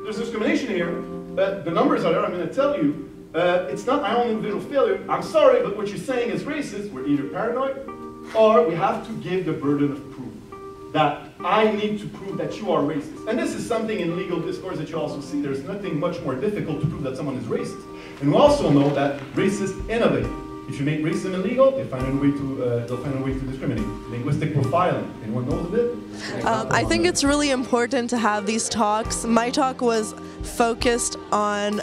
there's discrimination here. The numbers are there, I'm going to tell you. It's not my own individual failure. I'm sorry, but what you're saying is racist. We're either paranoid, or we have to give the burden of proof. That I need to prove that you are racist. And this is something in legal discourse that you also see. There's nothing much more difficult to prove that someone is racist. And we also know that racists innovate. If you make racism illegal, they'll find a way to discriminate. Linguistic profiling, anyone knows of it? I think it's really important to have these talks. My talk was focused on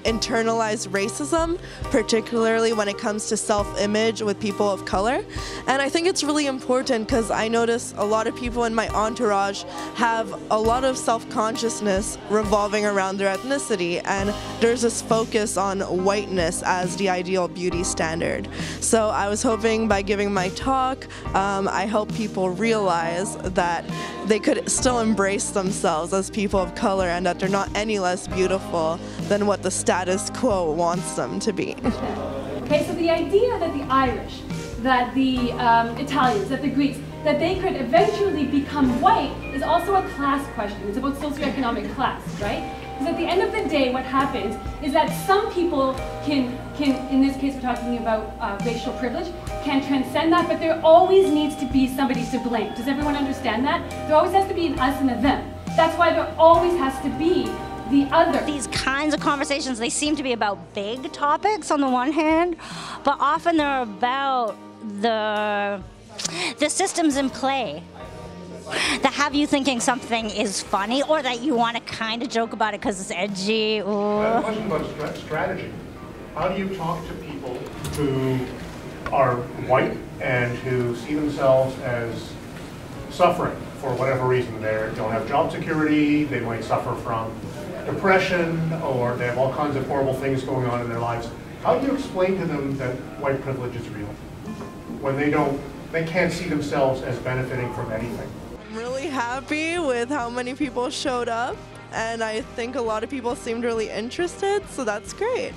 internalized racism, particularly when it comes to self-image with people of color. And I think it's really important because I notice a lot of people in my entourage have a lot of self-consciousness revolving around their ethnicity, and there's this focus on whiteness as the ideal beauty standard. So I was hoping by giving my talk, I help people realize that they could still embrace themselves as people of color and that they're not any less beautiful than what the status quo wants them to be. Okay, so the idea that the Irish, that the Italians, that the Greeks, that they could eventually become white is also a class question. It's about socioeconomic class, right? Because at the end of the day, what happens is that some people can in this case we're talking about racial privilege, can transcend that, but there always needs to be somebody to blame. Does everyone understand that? There always has to be an us and a them. That's why there always has to be the other. These kinds of conversations, they seem to be about big topics on the one hand, but often they're about the systems in play that have you thinking something is funny, or that you want to kind of joke about it because it's edgy. Ooh. I have a question about strategy. How do you talk to people who are white and who see themselves as suffering for whatever reason? They don't have job security, they might suffer from depression, or they have all kinds of horrible things going on in their lives. How do you explain to them that white privilege is real when they can't see themselves as benefiting from anything? I'm really happy with how many people showed up, and I think a lot of people seemed really interested, so that's great.